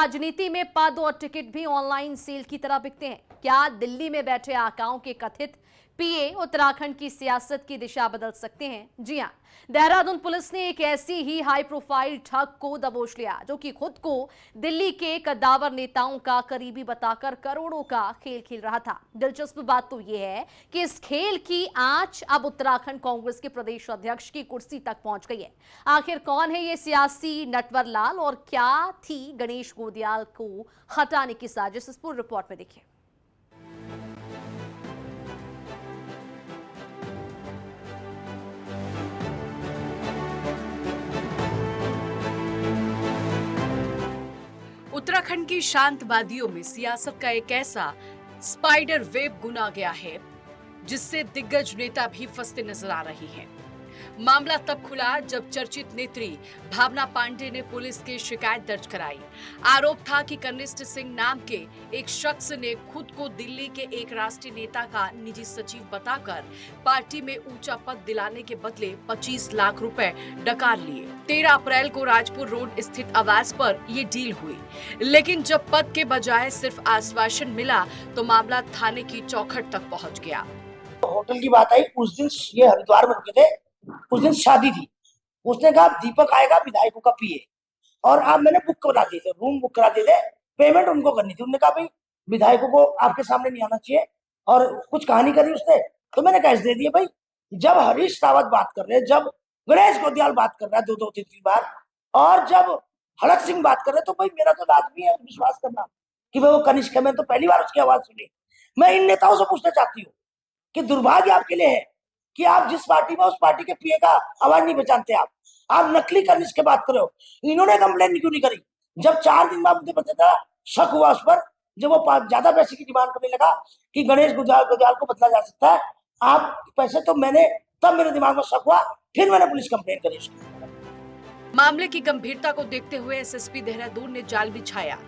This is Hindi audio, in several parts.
राजनीति में पद और टिकट भी ऑनलाइन सेल की तरह बिकते हैं? क्या दिल्ली में बैठे आकाओं के कथित पीए उत्तराखंड की सियासत की दिशा बदल सकते हैं? जी हां, देहरादून पुलिस ने एक ऐसी ही हाई प्रोफाइल ठग को दबोच लिया जो कि खुद को दिल्ली के कद्दावर नेताओं का करीबी बताकर करोड़ों का खेल खेल रहा था। दिलचस्प बात तो यह है कि इस खेल की आंच अब उत्तराखंड कांग्रेस के प्रदेश अध्यक्ष की कुर्सी तक पहुंच गई है। आखिर कौन है ये सियासी नटवर लाल और क्या थी गणेश गोदियाल को हटाने की साजिश? इस पूरी रिपोर्ट में देखिए। उत्तराखंड की शांत वादियों में सियासत का एक ऐसा स्पाइडर वेब बुना गया है जिससे दिग्गज नेता भी फंसते नजर आ रही हैं। मामला तब खुला जब चर्चित नेत्री भावना पांडे ने पुलिस की शिकायत दर्ज कराई। आरोप था कि कनिष्ठ सिंह नाम के एक शख्स ने खुद को दिल्ली के एक राष्ट्रीय नेता का निजी सचिव बताकर पार्टी में ऊंचा पद दिलाने के बदले 25 लाख रुपए डकार लिए। 13 अप्रैल को राजपुर रोड स्थित आवास पर ये डील हुई, लेकिन जब पद के बजाय सिर्फ आश्वासन मिला तो मामला थाने की चौखट तक पहुंच गया। होटल की बात आई, उस दिन ये हरिद्वार में रुके थे, उस दिन शादी थी। उसने कहा दीपक आएगा विधायकों का पीए, और आप मैंने बुक करा दिए थे, रूम बुक करा दिए थे, पेमेंट उनको करनी थी। उन्होंने कहा भाई विधायकों को आपके सामने नहीं आना चाहिए, और कुछ कहानी करी उसने, तो मैंने कैश दे दिए। भाई जब हरीश रावत बात कर रहे हैं, जब गणेश गोदियाल बात कर रहा है दो तीन बार, और जब हड़क सिंह बात कर रहे हैं, तो भाई मेरा तो लाजमी है विश्वास करना कि भाई वो कनिष्क है। मैं तो पहली बार उसकी आवाज सुनी। मैं इन नेताओं से पूछना चाहती हूँ कि दुर्भाग्य आपके लिए है कि आप जिस पार्टी में, उस पार्टी के पीए का आवाज नहीं पहचानते। आप नकली कनिष्क की बात कर रहे हो। इन्होंने कंप्लेन क्यों नहीं करी? जब 4 दिन बाद मुझे पता था, शक हुआ उस पर, जब वो ज्यादा पैसे की डिमांड करने लगा कि गणेश गोदियाल को बदला जा सकता है, आप पैसे, तो मैंने तब मेरे दिमाग में शक हुआ, फिर मैंने पुलिस कंप्लेन करी उसकी। मामले की गंभीरता को देखते हुए एसएसपी देहरादून ने जाल बिछाया।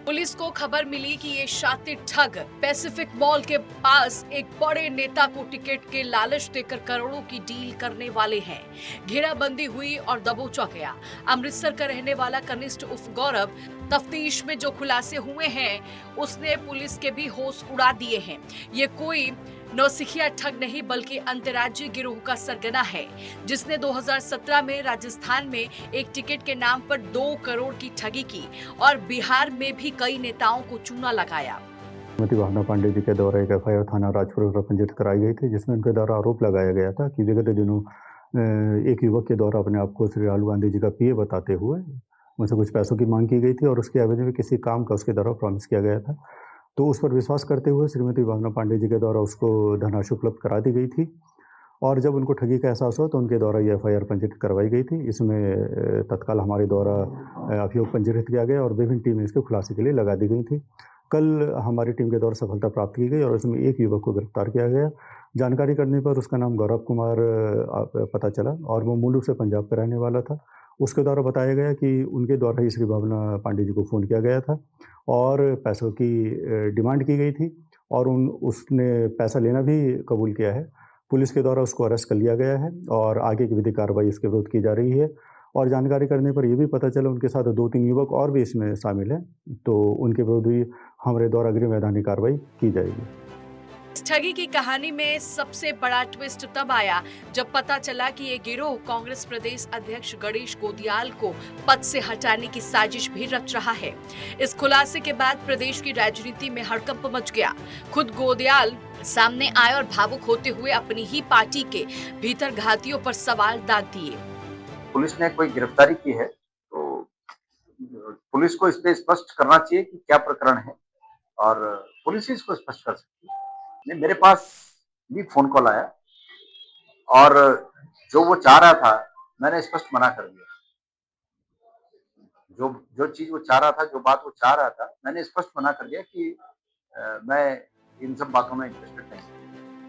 पुलिस को खबर मिली कि ये शातिर ठग पैसिफिक मॉल के पास एक बड़े नेता को टिकट के लालच देकर करोड़ों की डील करने वाले हैं। घेराबंदी हुई और दबोचा गया। अमृतसर का रहने वाला कनिष्ठ उर्फ गौरव, तफ्तीश में जो खुलासे हुए हैं उसने पुलिस के भी होश उड़ा दिए हैं। ये कोई नौसिखिया ठग नहीं बल्कि अंतर्राज्यीय गिरोह का सरगना है, जिसने 2017 में राजस्थान में एक टिकट के नाम पर 2 करोड़ की ठगी की और बिहार में भी कई नेताओं को चूना लगाया। श्रीमती भावना पांडे जी के द्वारा एक एफआईआर थाना राजपुर में पंजीकृत कराई गई थी, जिसमें उनके द्वारा आरोप लगाया गया था कि विगत दिनों एक युवक के द्वारा अपने आप को श्री राहुल गांधी जी का पीए बताते हुए उनसे कुछ पैसों की मांग की गई थी और उसके एवज में किसी काम का उसके द्वारा प्रॉमिस किया गया था। तो उस पर विश्वास करते हुए श्रीमती भावना पांडे जी के द्वारा उसको धनराशि उपलब्ध करा दी गई थी, और जब उनको ठगी का एहसास हुआ तो उनके द्वारा ये एफआईआर पंजीकृत करवाई गई थी। इसमें तत्काल हमारे द्वारा अभियोग पंजीकृत किया गया और विभिन्न टीमें इसके खुलासे के लिए लगा दी गई थी। कल हमारी टीम के द्वारा सफलता प्राप्त की गई और इसमें एक युवक को गिरफ्तार किया गया। जानकारी करने पर उसका नाम गौरव कुमार पता चला और वो मूल रूप से पंजाब का रहने वाला था। उसके द्वारा बताया गया कि उनके द्वारा ही श्री भावना पांडे जी को फ़ोन किया गया था और पैसों की डिमांड की गई थी, और उसने पैसा लेना भी कबूल किया है। पुलिस के द्वारा उसको अरेस्ट कर लिया गया है और आगे की विधिक कार्रवाई इसके विरुद्ध की जा रही है। और जानकारी करने पर यह भी पता चला उनके साथ 2-3 युवक और भी इसमें शामिल हैं, तो उनके विरुद्ध भी हमारे द्वारा अग्रिम वैधानिक कार्रवाई की जाएगी। इस ठगी की कहानी में सबसे बड़ा ट्विस्ट तब आया जब पता चला कि ये गिरोह कांग्रेस प्रदेश अध्यक्ष गणेश गोदियाल को पद से हटाने की साजिश भी रच रहा है। इस खुलासे के बाद प्रदेश की राजनीति में हड़कंप मच गया। खुद गोदियाल सामने आए और भावुक होते हुए अपनी ही पार्टी के भीतर घातियों पर सवाल दाग दिए। पुलिस ने कोई गिरफ्तारी की है तो पुलिस को इस पे स्पष्ट करना चाहिए कि क्या प्रकरण है, और पुलिस ही इसको स्पष्ट कर सकती है। मेरे पास भी फोन कॉल आया और जो वो चाह रहा था मैंने स्पष्ट मना कर दिया। जो चीज वो चाह रहा था, जो बात वो चाह रहा था, मैंने स्पष्ट मना कर दिया कि मैं इन सब बातों में इंटरेस्टेड नहीं।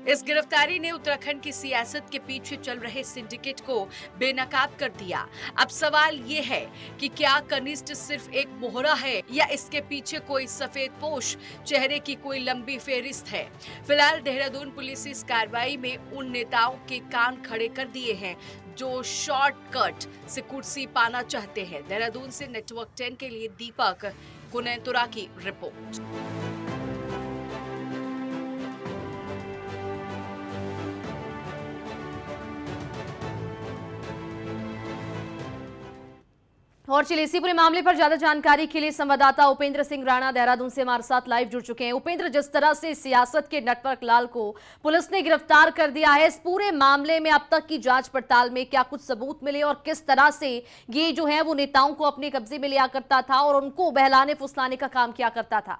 इस गिरफ्तारी ने उत्तराखंड की सियासत के पीछे चल रहे सिंडिकेट को बेनकाब कर दिया। अब सवाल ये है कि क्या कनिष्ठ सिर्फ एक मोहरा है या इसके पीछे कोई सफेद पोश चेहरे की कोई लंबी फेहरिस्त है। फिलहाल देहरादून पुलिस इस कार्रवाई में उन नेताओं के कान खड़े कर दिए हैं जो शॉर्टकट से कुर्सी पाना चाहते हैं। देहरादून से नेटवर्क 10 के लिए दीपक, कुनय तुरा की रिपोर्ट। और चलिए इसी पूरे मामले पर ज्यादा जानकारी के लिए संवाददाता उपेंद्र सिंह राणा देहरादून से हमारे साथ लाइव जुड़ चुके हैं। उपेंद्र, जिस तरह से सियासत के नटवर लाल को पुलिस ने गिरफ्तार कर दिया है, इस पूरे मामले में अब तक की जांच पड़ताल में क्या कुछ सबूत मिले और किस तरह से ये जो है वो नेताओं को अपने कब्जे में लिया करता था और उनको बहलाने फुसलाने का काम किया करता था?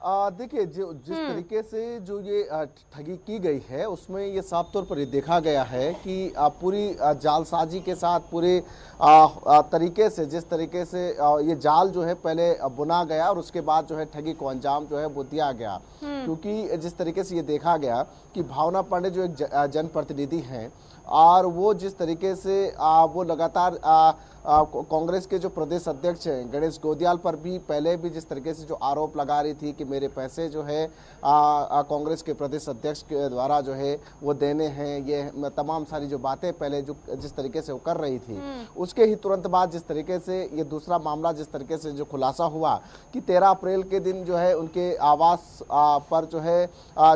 देखिए, जो जिस तरीके से जो ये ठगी की गई है उसमें ये साफ तौर पर ये देखा गया है कि पूरी जालसाजी के साथ पूरे तरीके से, जिस तरीके से ये जाल जो है पहले बुना गया और उसके बाद जो है ठगी को अंजाम जो है वो दिया गया। क्योंकि जिस तरीके से ये देखा गया कि भावना पांडे जो एक जनप्रतिनिधि हैं और वो जिस तरीके से वो लगातार कांग्रेस के जो प्रदेश अध्यक्ष हैं गणेश गोदियाल पर भी पहले भी जिस तरीके से जो आरोप लगा रही थी कि मेरे पैसे जो है कांग्रेस के प्रदेश अध्यक्ष के द्वारा जो है वो देने हैं, ये तमाम सारी जो बातें पहले जो जिस तरीके से वो कर रही थी, उसके ही तुरंत बाद जिस तरीके से ये दूसरा मामला जिस तरीके से जो खुलासा हुआ कि 13 अप्रैल के दिन जो है उनके आवास पर जो है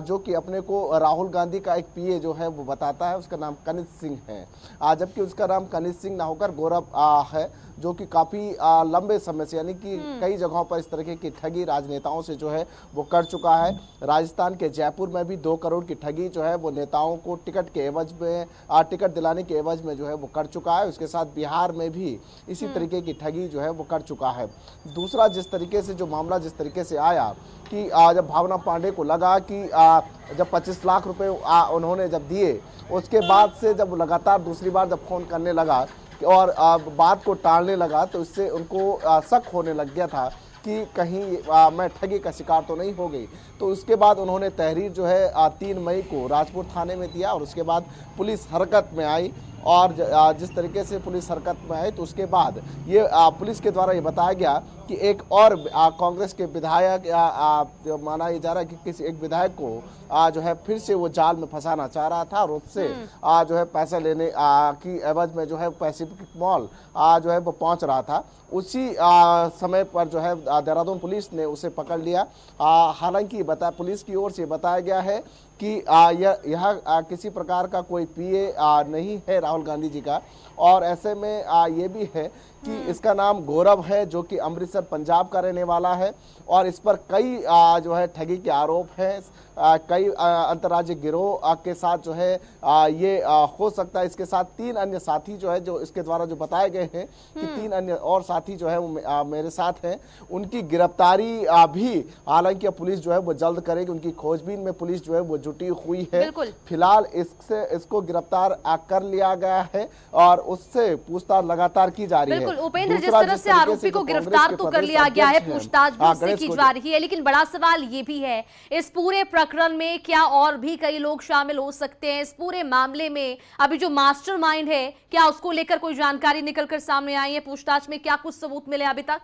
जो कि अपने को राहुल गांधी का एक पीए जो है वो बताता है, उसका नाम कनिष्ठ सिंह है, जबकि उसका नाम कनिष्ठ सिंह ना होकर गौरव है, जो कि काफ़ी लंबे समय से यानी कि कई जगहों पर इस तरह की ठगी राजनेताओं से जो है वो कर चुका है। राजस्थान के जयपुर में भी 2 करोड़ की ठगी जो है वो नेताओं को टिकट के एवज में टिकट दिलाने के एवज में जो है वो कर चुका है। उसके साथ बिहार में भी इसी तरीके की ठगी जो है वो कर चुका है। दूसरा, जिस तरीके से जो मामला जिस तरीके से आया कि जब भावना पांडे को लगा कि जब 25 लाख रुपए उन्होंने जब दिए, उसके बाद से जब लगातार दूसरी बार जब फोन करने लगा और बात को टालने लगा तो इससे उनको शक होने लग गया था कि कहीं मैं ठगी का शिकार तो नहीं हो गई। तो उसके बाद उन्होंने तहरीर जो है 3 मई को राजपुर थाने में दिया और उसके बाद पुलिस हरकत में आई और जिस तरीके से पुलिस हरकत में आई तो उसके बाद ये पुलिस के द्वारा ये बताया गया कि एक और कांग्रेस के विधायक माना ये जा रहा है कि किसी एक विधायक को जो है फिर से वो जाल में फंसाना चाह रहा था और उससे जो है पैसा लेने की एवज में जो है पैसिफिक मॉल जो है वो पहुंच रहा था। उसी समय पर जो है देहरादून पुलिस ने उसे पकड़ लिया। हालांकि पुलिस की ओर से बताया गया है कि यह किसी प्रकार का कोई पीए नहीं है राहुल गांधी जी का, और ऐसे में ये भी है कि इसका नाम गौरव है जो कि अमृतसर पंजाब का रहने वाला है और इस पर कई जो है ठगी के आरोप हैं। कई अंतर्राज्यीय गिरोह के साथ जो है ये हो सकता है। इसके साथ 3 अन्य साथी जो है जो इसके द्वारा जो बताए गए हैं कि 3 अन्य और साथी जो है वो मेरे साथ हैं, उनकी गिरफ्तारी भी हालांकि पुलिस जो है वो जल्द करेगी। उनकी खोजबीन में पुलिस जो है वो जुटी हुई है। फिलहाल इसको गिरफ्तार कर लिया गया है और उससे पूछताछ लगातार की जा रही है। उपेंद्र, जिस तरह से आरोपी को गिरफ्तार तो कर लिया गया है, पूछताछ भी उससे की जा रही है, लेकिन बड़ा सवाल ये भी है इस पूरे प्रकरण में क्या और भी कई लोग शामिल हो सकते हैं? इस पूरे मामले में अभी जो मास्टरमाइंड है, क्या उसको लेकर कोई जानकारी निकलकर सामने आई है? पूछताछ में क्या कुछ सबूत मिले अभी तक?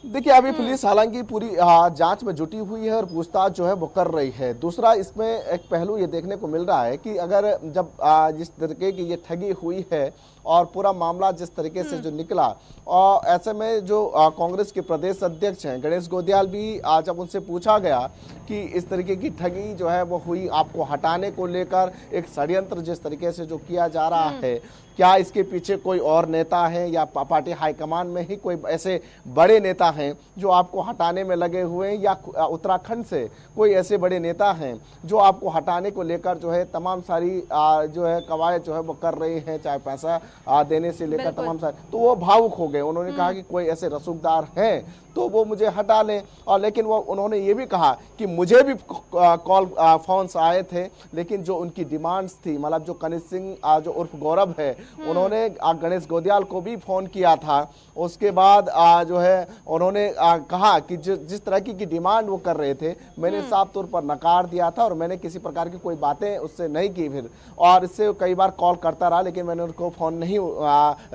देखिए, अभी पुलिस हालांकि पूरी जांच में जुटी हुई है और पूछताछ जो है वो कर रही है। दूसरा, इसमें एक पहलू ये देखने को मिल रहा है कि अगर जब जिस तरीके की ये ठगी हुई है और पूरा मामला जिस तरीके से जो निकला, और ऐसे में जो कांग्रेस के प्रदेश अध्यक्ष हैं गणेश गोदियाल भी जब उनसे पूछा गया कि इस तरीके की ठगी जो है वो हुई, आपको हटाने को लेकर एक षड्यंत्र जिस तरीके से जो किया जा रहा है, क्या इसके पीछे कोई और नेता है या पार्टी हाईकमान में ही कोई ऐसे बड़े नेता हैं जो आपको हटाने में लगे हुए हैं, या उत्तराखंड से कोई ऐसे बड़े नेता हैं जो आपको हटाने को लेकर जो है तमाम सारी जो है कवायद जो है वो कर रहे हैं, चाहे पैसा देने से लेकर तमाम सारे। तो वो भावुक हो गए। उन्होंने कहा कि कोई ऐसे रसूखदार हैं तो वो मुझे हटा लें। और लेकिन वो उन्होंने ये भी कहा कि मुझे भी कॉल फोन्स आए थे, लेकिन जो उनकी डिमांड्स थी, मतलब जो कनिष्ठ सिंह जो उर्फ गौरव है, उन्होंने गणेश गोदियाल को भी फोन किया था। उसके बाद जो है उन्होंने उन्होंने कहा कि जिस तरह की डिमांड वो कर रहे थे मैंने साफ तौर पर नकार दिया था और मैंने किसी प्रकार की कोई बातें उससे नहीं की फिर, और इससे कई बार कॉल करता रहा लेकिन मैंने उनको फ़ोन नहीं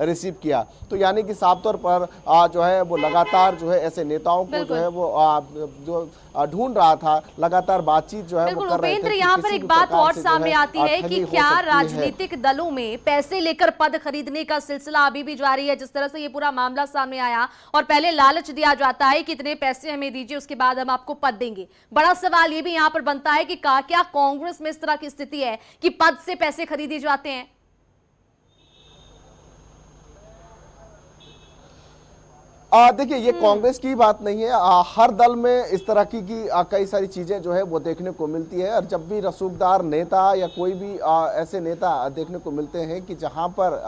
रिसीव किया। तो यानी कि साफ तौर पर जो है वो लगातार जो है ऐसे नेताओं को जो है वो जो ढूंढ रहा था, लगातार बातचीत जो है वो कर रहे थे। उपेंद्र, यहाँ पर एक बात और सामने आती है कि क्या राजनीतिक दलों में पैसे लेकर पद खरीदने का सिलसिला अभी भी जारी है? जिस तरह से ये पूरा मामला सामने आया और पहले लालच दिया जाता है कि इतने पैसे हमें दीजिए उसके बाद हम आपको पद देंगे। बड़ा सवाल ये भी यहाँ पर बनता है कि क्या कांग्रेस में इस तरह की स्थिति है कि पद से पैसे खरीदे जाते हैं? देखिए, ये कांग्रेस की बात नहीं है, हर दल में इस तरह की कई सारी चीजें जो है वो देखने को मिलती है। और जब भी रसूखदार नेता या कोई भी ऐसे नेता देखने को मिलते हैं कि जहां पर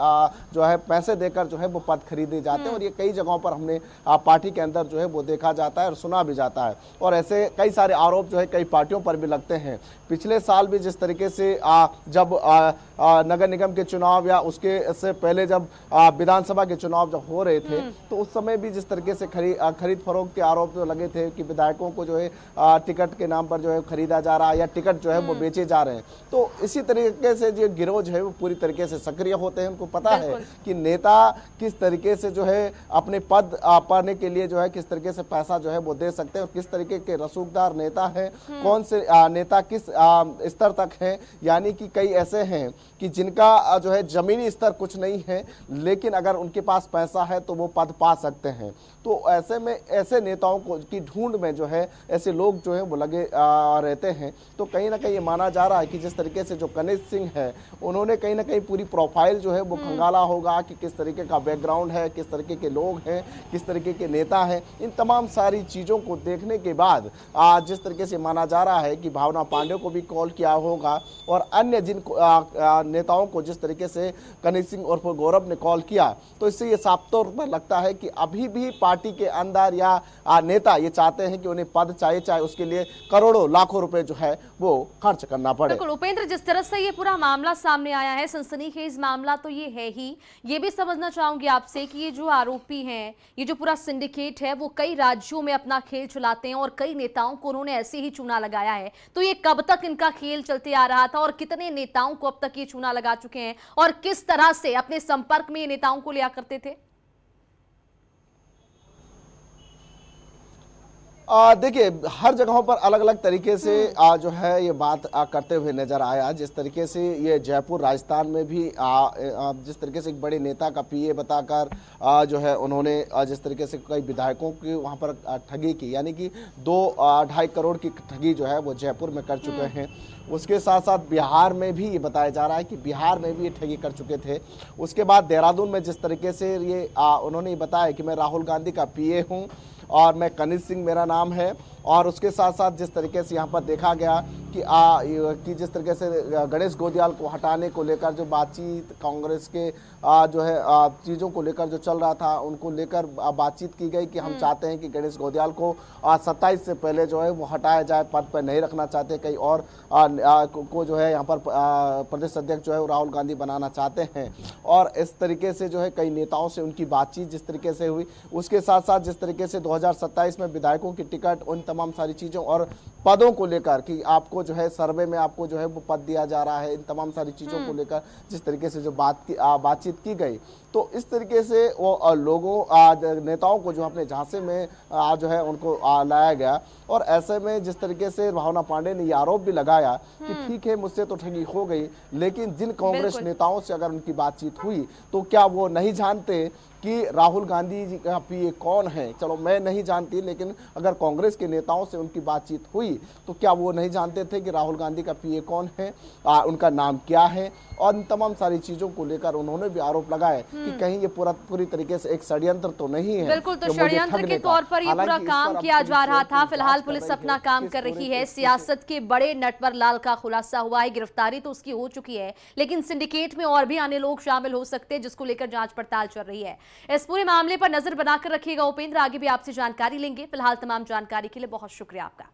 जो है पैसे देकर जो है वो पद खरीदे जाते हैं, और ये कई जगहों पर हमने पार्टी के अंदर जो है वो देखा जाता है और सुना भी जाता है, और ऐसे कई सारे आरोप जो है कई पार्टियों पर भी लगते हैं। पिछले साल भी जिस तरीके से जब नगर निगम के चुनाव या उसके से पहले जब विधानसभा के चुनाव जब हो रहे थे, तो उस समय भी जिस तरीके से खरीद फरोख्त के आरोप जो लगे थे कि विधायकों को जो है टिकट के नाम पर जो है खरीदा जा रहा है या टिकट जो है वो बेचे जा रहे हैं। तो इसी तरीके से जो गिरोह जो है वो पूरी तरीके से सक्रिय होते हैं। उनको पता है कि नेता किस तरीके से जो है अपने पद पाने के लिए जो है किस तरीके से पैसा जो है वो दे सकते हैं, और किस तरीके के रसूखदार नेता है, कौन से नेता किस स्तर तक है। यानी कि कई ऐसे हैं कि जिनका जो है जमीनी स्तर कुछ नहीं है, लेकिन अगर उनके पास पैसा है तो वो पद पा सकते हैं। तो ऐसे में ऐसे नेताओं को की ढूंढ में जो है ऐसे लोग जो है वो लगे रहते हैं। तो कहीं ना कहीं ये माना जा रहा है कि जिस तरीके से जो कनिष्ठ सिंह है, उन्होंने कहीं ना कहीं पूरी प्रोफाइल जो है वो खंगाला होगा कि किस तरीके का बैकग्राउंड है, किस तरीके के लोग हैं, किस तरीके के नेता हैं। इन तमाम सारी चीज़ों को देखने के बाद जिस तरीके से माना जा रहा है कि भावना पांडे को भी कॉल किया होगा, और अन्य जिन नेताओं को जिस तरीके से कनिष्ठ सिंह और गौरव ने कॉल किया, तो इससे ये साफ तौर पर लगता है कि अभी भी पार्टी के अंदर या नेता ये चाहते हैं कि उन्हें पद चाहे उसके लिए करोड़ों लाखों रुपए जो है वो खर्च करना पड़े। बिल्कुल उपेंद्र, जिस तरह से ये पूरा मामला सामने आया है, सनसनीखेज मामला तो ये है ही। ये भी समझना चाहूंगी आपसे कि ये जो आरोपी हैं, ये जो पूरा सिंडिकेट है, वो कई राज्यों में अपना खेल चलाते हैं और कई नेताओं को उन्होंने ऐसे ही चूना लगाया है। तो ये कब तक इनका खेल चलते आ रहा था और कितने नेताओं को अब तक ये चूना लगा चुके हैं, और किस तरह से अपने संपर्क में ये नेताओं को लिया करते थे? देखिए, हर जगहों पर अलग अलग तरीके से जो है ये बात करते हुए नजर आया। जिस तरीके से ये जयपुर राजस्थान में भी जिस तरीके से एक बड़े नेता का पीए बताकर जो है उन्होंने जिस तरीके से कई विधायकों की वहां पर ठगी की, यानी कि 2-2.5 करोड़ की ठगी जो है वो जयपुर में कर चुके हैं। उसके साथ साथ बिहार में भी ये बताया जा रहा है कि बिहार में भी ये ठगी कर चुके थे। उसके बाद देहरादून में जिस तरीके से ये उन्होंने बताया कि मैं राहुल गांधी का पीए हूँ और मैं कनिष्ठ सिंह मेरा नाम है, और उसके साथ साथ जिस तरीके से यहाँ पर देखा गया कि जिस तरीके से गणेश गोदियाल को हटाने को लेकर जो बातचीत कांग्रेस के जो है चीज़ों को लेकर जो चल रहा था, उनको लेकर बातचीत की गई कि हम चाहते हैं कि गणेश गोदियाल को 27 से पहले जो है वो हटाया जाए, पद पर नहीं रखना चाहते। कई और को जो है यहाँ पर प्रदेश अध्यक्ष जो है राहुल गांधी बनाना चाहते हैं, और इस तरीके से जो है कई नेताओं से उनकी बातचीत जिस तरीके से हुई। उसके साथ साथ जिस तरीके से 2027 में विधायकों की टिकट, उन तमाम सारी चीज़ों और पदों को लेकर कि आपको जो है सर्वे में आपको जो है वो पद दिया जा रहा है, इन तमाम सारी चीज़ों को लेकर जिस तरीके से जो बातचीत की गई, तो इस तरीके से वो लोगों नेताओं को जो अपने झांसे में जो है उनको लाया गया। और ऐसे में जिस तरीके से भावना पांडे ने ये आरोप भी लगाया कि ठीक है मुझसे तो ठगी हो गई, लेकिन जिन कांग्रेस नेताओं से अगर उनकी बातचीत हुई तो क्या वो नहीं जानते कि राहुल गांधी जी का पीए कौन है? चलो मैं नहीं जानती, लेकिन अगर कांग्रेस के नेताओं से उनकी बातचीत हुई तो क्या वो नहीं जानते थे कि राहुल गांधी का पीए कौन है, उनका नाम क्या है? और इन तमाम सारी चीजों को लेकर उन्होंने भी आरोप लगाए कि कहीं ये पूरी तरीके से एक षड्यंत्र तो नहीं है। बिल्कुल, तो षड्यंत्र के तौर पर ये पूरा काम किया जा रहा था। फिलहाल पुलिस अपना काम कर रही है। सियासत के बड़े नटवर लाल का खुलासा हुआ है, गिरफ्तारी तो उसकी हो चुकी है, लेकिन सिंडिकेट में और भी अन्य लोग शामिल हो सकते हैं, जिसको लेकर जांच पड़ताल चल रही है। इस पूरे मामले पर नजर बनाकर रखिएगा उपेंद्र, आगे भी आपसे जानकारी लेंगे। फिलहाल तमाम जानकारी के लिए बहुत शुक्रिया आपका।